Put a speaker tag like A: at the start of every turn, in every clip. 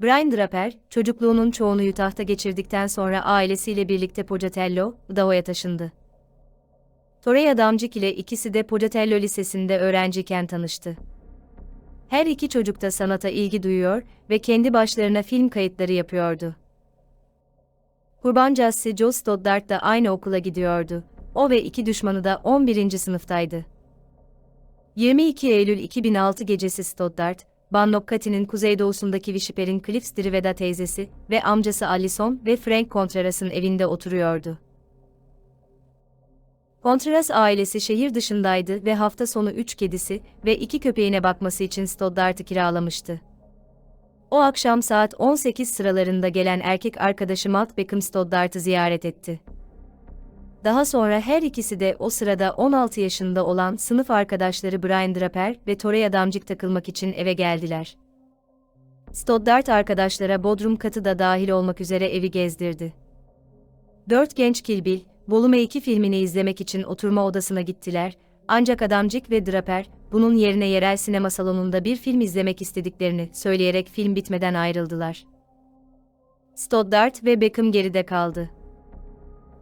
A: Brian Draper, çocukluğunun çoğunu Utah'ta geçirdikten sonra ailesiyle birlikte Pocatello, Idaho'ya taşındı. Torrey Adamcik ile ikisi de Pocatello Lisesi'nde öğrenciyken tanıştı. Her iki çocuk da sanata ilgi duyuyor ve kendi başlarına film kayıtları yapıyordu. Kurbancası Joe Stoddard da aynı okula gidiyordu. O ve iki düşmanı da 11. sınıftaydı. 22 Eylül 2006 gecesi Stoddard, Bannockati'nin kuzeydoğusundaki Whisper'in Cliffs Driveda teyzesi ve amcası Allison ve Frank Contreras'ın evinde oturuyordu. Contreras ailesi şehir dışındaydı ve hafta sonu 3 kedisi ve 2 köpeğine bakması için Stoddard'ı kiralamıştı. O akşam saat 18 sıralarında gelen erkek arkadaşı Matt Beckham Stoddard'ı ziyaret etti. Daha sonra her ikisi de o sırada 16 yaşında olan sınıf arkadaşları Brian Draper ve Torrey Adamcik takılmak için eve geldiler. Stoddard arkadaşlara bodrum katı da dahil olmak üzere evi gezdirdi. 4 genç Kill Bill, Volume 2 filmini izlemek için oturma odasına gittiler, ancak Adamcik ve Draper, bunun yerine yerel sinema salonunda bir film izlemek istediklerini söyleyerek film bitmeden ayrıldılar. Stoddard ve Beckham geride kaldı.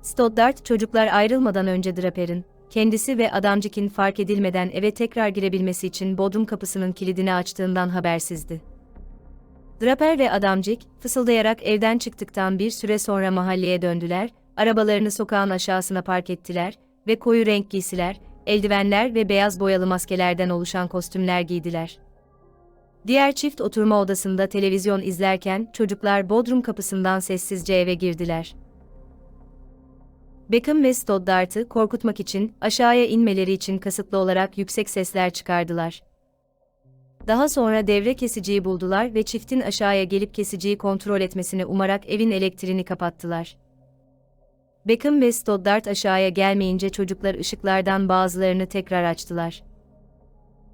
A: Stoddard çocuklar ayrılmadan önce Draper'in, kendisi ve Adamcik'in fark edilmeden eve tekrar girebilmesi için bodrum kapısının kilidini açtığından habersizdi. Draper ve Adamcik, fısıldayarak evden çıktıktan bir süre sonra mahalleye döndüler, arabalarını sokağın aşağısına park ettiler ve koyu renk giysiler, eldivenler ve beyaz boyalı maskelerden oluşan kostümler giydiler. Diğer çift oturma odasında televizyon izlerken çocuklar bodrum kapısından sessizce eve girdiler. Beckham ve Stoddard'ı korkutmak için aşağıya inmeleri için kasıtlı olarak yüksek sesler çıkardılar. Daha sonra devre kesiciyi buldular ve çiftin aşağıya gelip kesiciyi kontrol etmesini umarak evin elektriğini kapattılar. Beckham ve Stoddard aşağıya gelmeyince çocuklar ışıklardan bazılarını tekrar açtılar.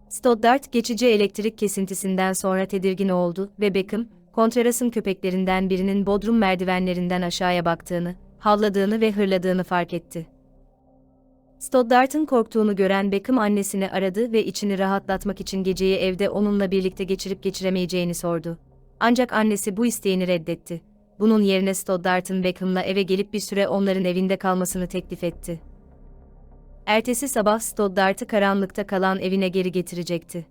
A: Stoddard geçici elektrik kesintisinden sonra tedirgin oldu ve Beckham, Contreras'ın köpeklerinden birinin bodrum merdivenlerinden aşağıya baktığını, havladığını ve hırladığını fark etti. Stoddard'ın korktuğunu gören Beckham annesini aradı ve içini rahatlatmak için geceyi evde onunla birlikte geçirip geçiremeyeceğini sordu. Ancak annesi bu isteğini reddetti. Bunun yerine Stoddard'ın Beckham'la eve gelip bir süre onların evinde kalmasını teklif etti. Ertesi sabah Stoddard'ı karanlıkta kalan evine geri getirecekti.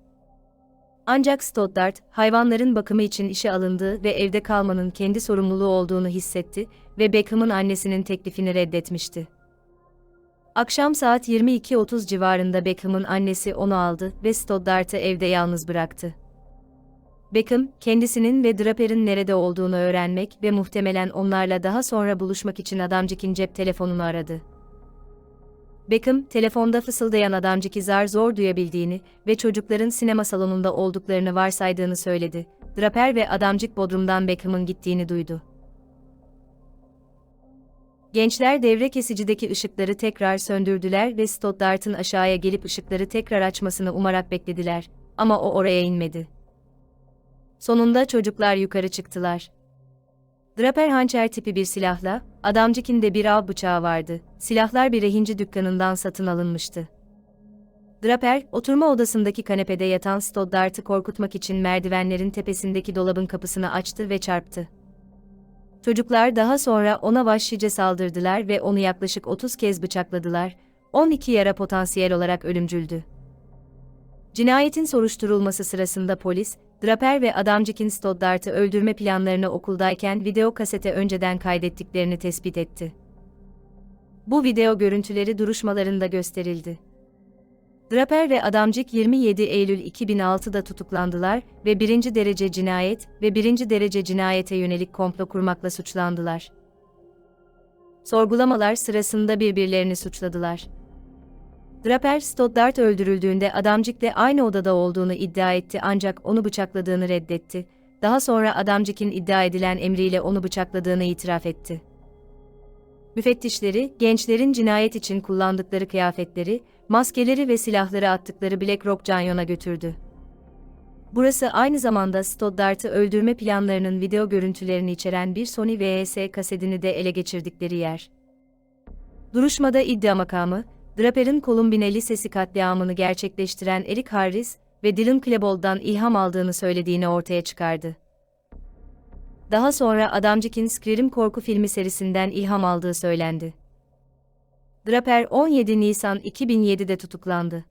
A: Ancak Stoddard, hayvanların bakımı için işe alındığı ve evde kalmanın kendi sorumluluğu olduğunu hissetti ve Beckham'ın annesinin teklifini reddetmişti. Akşam saat 22:30 civarında Beckham'ın annesi onu aldı ve Stoddard'ı evde yalnız bıraktı. Beckham, kendisinin ve Draper'in nerede olduğunu öğrenmek ve muhtemelen onlarla daha sonra buluşmak için Adamcik'in cep telefonunu aradı. Beckham, telefonda fısıldayan Adamcik'i zar zor duyabildiğini ve çocukların sinema salonunda olduklarını varsaydığını söyledi. Draper ve Adamcik bodrumdan Beckham'ın gittiğini duydu. Gençler devre kesicideki ışıkları tekrar söndürdüler ve Stoddard'ın aşağıya gelip ışıkları tekrar açmasını umarak beklediler, ama o oraya inmedi. Sonunda çocuklar yukarı çıktılar. Draper hançer tipi bir silahla, Adamcik'in de bir av bıçağı vardı. Silahlar bir rehinci dükkanından satın alınmıştı. Draper, oturma odasındaki kanepede yatan Stoddard'ı korkutmak için merdivenlerin tepesindeki dolabın kapısını açtı ve çarptı. Çocuklar daha sonra ona vahşice saldırdılar ve onu yaklaşık 30 kez bıçakladılar. 12 yara potansiyel olarak ölümcüldü. Cinayetin soruşturulması sırasında polis, Draper ve Adamcik'in Stoddard'ı öldürme planlarını okuldayken video kasete önceden kaydettiklerini tespit etti. Bu video görüntüleri duruşmalarında gösterildi. Draper ve Adamcik 27 Eylül 2006'da tutuklandılar ve 1. derece cinayet ve 1. derece cinayete yönelik komplo kurmakla suçlandılar. Sorgulamalar sırasında birbirlerini suçladılar. Draper, Stoddard öldürüldüğünde Adamcik'le aynı odada olduğunu iddia etti ancak onu bıçakladığını reddetti. Daha sonra Adamcik'in iddia edilen emriyle onu bıçakladığını itiraf etti. Müfettişleri, gençlerin cinayet için kullandıkları kıyafetleri, maskeleri ve silahları attıkları Black Rock Canyon'a götürdü. Burası aynı zamanda Stoddard'ı öldürme planlarının video görüntülerini içeren bir Sony VHS kasetini de ele geçirdikleri yer. Duruşmada iddia makamı, Draper'in Columbine Lisesi katliamını gerçekleştiren Eric Harris ve Dylan Klebold'dan ilham aldığını söylediğini ortaya çıkardı. Daha sonra Adamcik'in Scream korku filmi serisinden ilham aldığı söylendi. Draper 17 Nisan 2007'de tutuklandı.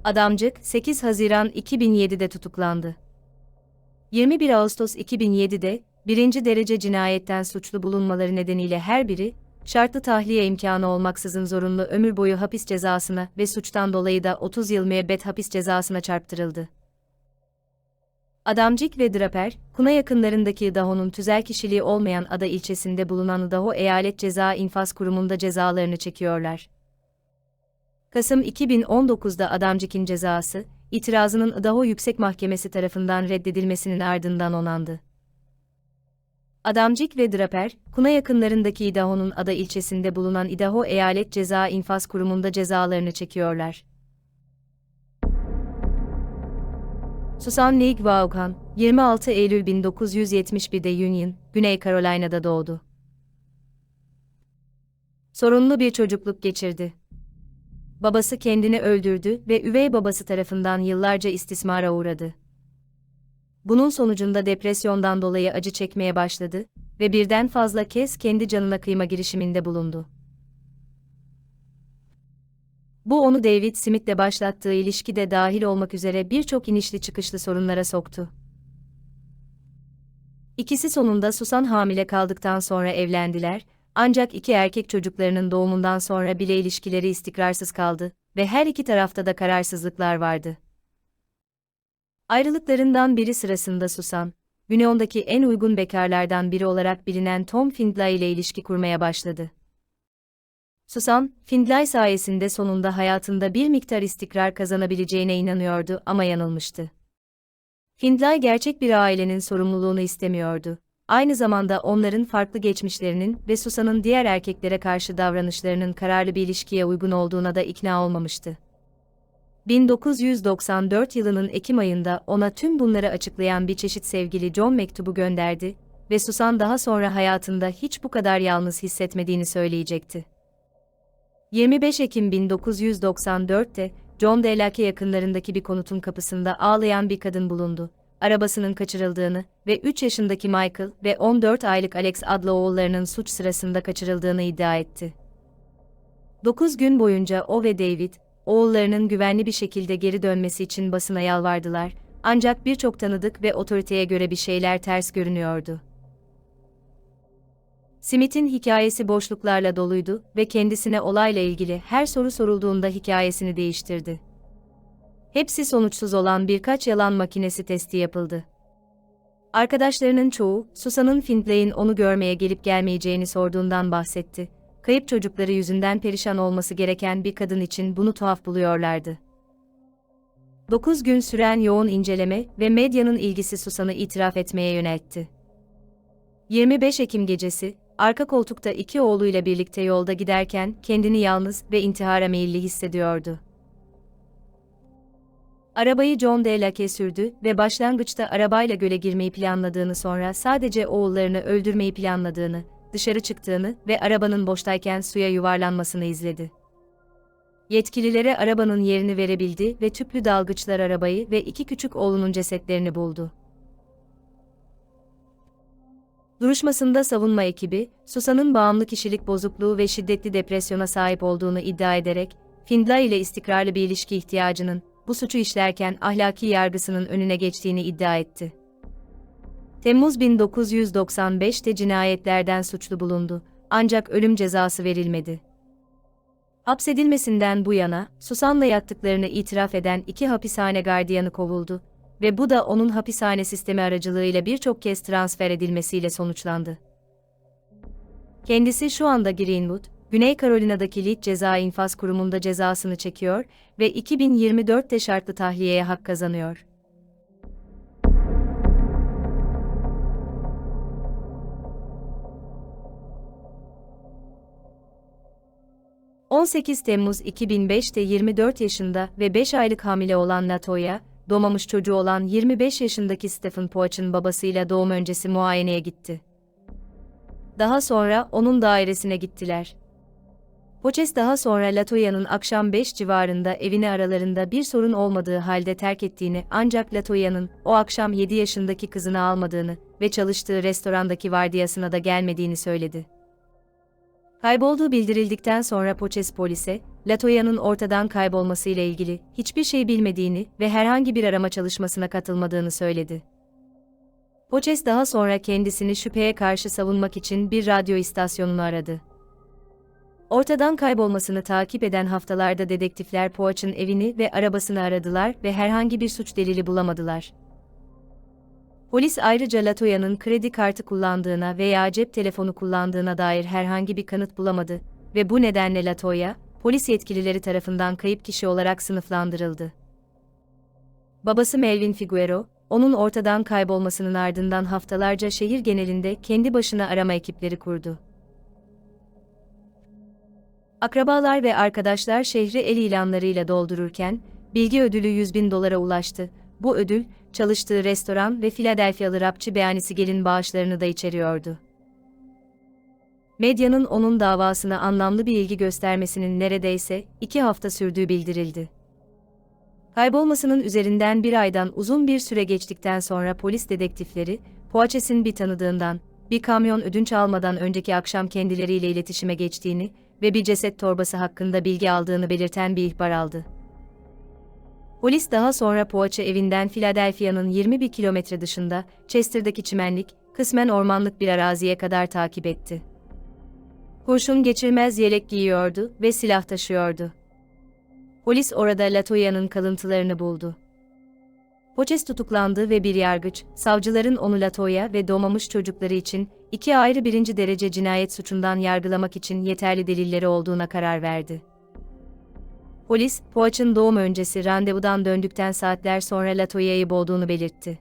A: Adamcik 8 Haziran 2007'de tutuklandı. 21 Ağustos 2007'de birinci derece cinayetten suçlu bulunmaları nedeniyle her biri şartlı tahliye imkanı olmaksızın zorunlu ömür boyu hapis cezasına ve suçtan dolayı da 30 yıl müebbet hapis cezasına çarptırıldı. Adamcik ve Draper, Kuna yakınlarındaki Idaho'nun tüzel kişiliği olmayan Ada ilçesinde bulunan Idaho Eyalet Ceza İnfaz Kurumu'nda cezalarını çekiyorlar. Kasım 2019'da Adamcik'in cezası, itirazının Idaho Yüksek Mahkemesi tarafından reddedilmesinin ardından onandı. Adamcik ve Draper, Kuna yakınlarındaki Idaho'nun Ada ilçesinde bulunan Idaho Eyalet Ceza İnfaz Kurumu'nda cezalarını çekiyorlar. Susan Leigh Vaughan, 26 Eylül 1971'de Union, Güney Carolina'da doğdu. Sorunlu bir çocukluk geçirdi. Babası kendini öldürdü ve üvey babası tarafından yıllarca istismara uğradı. Bunun sonucunda depresyondan dolayı acı çekmeye başladı ve birden fazla kez kendi canına kıyma girişiminde bulundu. Bu onu David Smith'le başlattığı ilişkide dahil olmak üzere birçok inişli çıkışlı sorunlara soktu. İkisi sonunda Susan hamile kaldıktan sonra evlendiler, ancak iki erkek çocuklarının doğumundan sonra bile ilişkileri istikrarsız kaldı ve her iki tarafta da kararsızlıklar vardı. Ayrılıklarından biri sırasında Susan, Union'daki en uygun bekarlardan biri olarak bilinen Tom Findlay ile ilişki kurmaya başladı. Susan, Findlay sayesinde sonunda hayatında bir miktar istikrar kazanabileceğine inanıyordu ama yanılmıştı. Findlay gerçek bir ailenin sorumluluğunu istemiyordu. Aynı zamanda onların farklı geçmişlerinin ve Susan'ın diğer erkeklere karşı davranışlarının kararlı bir ilişkiye uygun olduğuna da ikna olmamıştı. 1994 yılının Ekim ayında ona tüm bunları açıklayan bir çeşit sevgili John mektubu gönderdi ve Susan daha sonra hayatında hiç bu kadar yalnız hissetmediğini söyleyecekti. 25 Ekim 1994'te John Delake yakınlarındaki bir konutun kapısında ağlayan bir kadın bulundu. Arabasının kaçırıldığını ve 3 yaşındaki Michael ve 14 aylık Alex adlı oğullarının suç sırasında kaçırıldığını iddia etti. 9 gün boyunca o ve David, oğullarının güvenli bir şekilde geri dönmesi için basına yalvardılar, ancak birçok tanıdık ve otoriteye göre bir şeyler ters görünüyordu. Smith'in hikayesi boşluklarla doluydu ve kendisine olayla ilgili her soru sorulduğunda hikayesini değiştirdi. Hepsi sonuçsuz olan birkaç yalan makinesi testi yapıldı. Arkadaşlarının çoğu, Susan'ın Findlay'in onu görmeye gelip gelmeyeceğini sorduğundan bahsetti. Kayıp çocukları yüzünden perişan olması gereken bir kadın için bunu tuhaf buluyorlardı. 9 gün süren yoğun inceleme ve medyanın ilgisi Susan'ı itiraf etmeye yöneltti. 25 Ekim gecesi, arka koltukta iki oğluyla birlikte yolda giderken kendini yalnız ve intihara meyilli hissediyordu. Arabayı John Delake sürdü ve başlangıçta arabayla göle girmeyi planladığını, sonra sadece oğullarını öldürmeyi planladığını, dışarı çıktığını ve arabanın boştayken suya yuvarlanmasını izledi. Yetkililere arabanın yerini verebildi ve tüplü dalgıçlar arabayı ve iki küçük oğlunun cesetlerini buldu. Duruşmasında savunma ekibi, Susan'ın bağımlı kişilik bozukluğu ve şiddetli depresyona sahip olduğunu iddia ederek, Findlay ile istikrarlı bir ilişki ihtiyacının, bu suçu işlerken ahlaki yargısının önüne geçtiğini iddia etti. Temmuz 1995'te cinayetlerden suçlu bulundu, ancak ölüm cezası verilmedi. Hapsedilmesinden bu yana, Susan'la yattıklarını itiraf eden iki hapishane gardiyanı kovuldu ve bu da onun hapishane sistemi aracılığıyla birçok kez transfer edilmesiyle sonuçlandı. Kendisi şu anda Greenwood, Güney Carolina'daki Lead Ceza İnfaz Kurumu'nda cezasını çekiyor ve 2024'te şartlı tahliyeye hak kazanıyor. ...18 Temmuz 2005'te 24 yaşında ve 5 aylık hamile olan Latoya, doğmamış çocuğu olan 25 yaşındaki Stephen Poach'ın babasıyla doğum öncesi muayeneye gitti. Daha sonra onun dairesine gittiler. Poches daha sonra Latoya'nın akşam 5 civarında evini aralarında bir sorun olmadığı halde terk ettiğini ancak Latoya'nın o akşam 7 yaşındaki kızını almadığını ve çalıştığı restorandaki vardiyasına da gelmediğini söyledi. Kaybolduğu bildirildikten sonra Poches polise, Latoya'nın ortadan kaybolmasıyla ilgili hiçbir şey bilmediğini ve herhangi bir arama çalışmasına katılmadığını söyledi. Poches daha sonra kendisini şüpheye karşı savunmak için bir radyo istasyonunu aradı. Ortadan kaybolmasını takip eden haftalarda dedektifler Poach'ın evini ve arabasını aradılar ve herhangi bir suç delili bulamadılar. Polis ayrıca Latoya'nın kredi kartı kullandığına veya cep telefonu kullandığına dair herhangi bir kanıt bulamadı ve bu nedenle Latoya, polis yetkilileri tarafından kayıp kişi olarak sınıflandırıldı. Babası Melvin Figuero, onun ortadan kaybolmasının ardından haftalarca şehir genelinde kendi başına arama ekipleri kurdu. Akrabalar ve arkadaşlar şehri el ilanlarıyla doldururken, bilgi ödülü $100.000'a ulaştı. Bu ödül, çalıştığı restoran ve Philadelphia'lı rapçi Beanie Siegel'in bağışlarını da içeriyordu. Medyanın onun davasına anlamlı bir ilgi göstermesinin neredeyse 2 hafta sürdüğü bildirildi. Kaybolmasının üzerinden bir aydan uzun bir süre geçtikten sonra polis dedektifleri, Poaches'in bir tanıdığından, bir kamyon ödünç almadan önceki akşam kendileriyle iletişime geçtiğini ve bir ceset torbası hakkında bilgi aldığını belirten bir ihbar aldı. Polis daha sonra Poache evinden Philadelphia'nın 21 kilometre dışında, Chester'daki çimenlik, kısmen ormanlık bir araziye kadar takip etti. Kurşun geçirmez yelek giyiyordu ve silah taşıyordu. Polis orada Latoya'nın kalıntılarını buldu. Poches tutuklandı ve bir yargıç, savcıların onu Latoya ve doğmamış çocukları için 2 ayrı birinci derece cinayet suçundan yargılamak için yeterli delilleri olduğuna karar verdi. Polis, Poach'ın doğum öncesi randevudan döndükten saatler sonra Latoya'yı boğduğunu belirtti.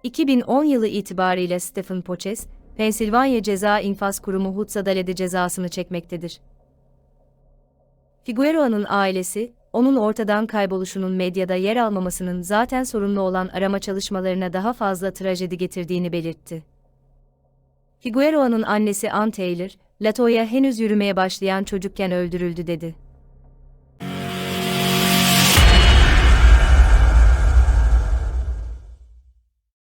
A: 2010 yılı itibarıyla Stephen Poches, Pensilvanya Ceza İnfaz Kurumu Hutsadale'de cezasını çekmektedir. Figueroa'nın ailesi, onun ortadan kayboluşunun medyada yer almamasının zaten sorunlu olan arama çalışmalarına daha fazla trajedi getirdiğini belirtti. Figueroa'nın annesi Ann Taylor, Latoya henüz yürümeye başlayan çocukken öldürüldü dedi.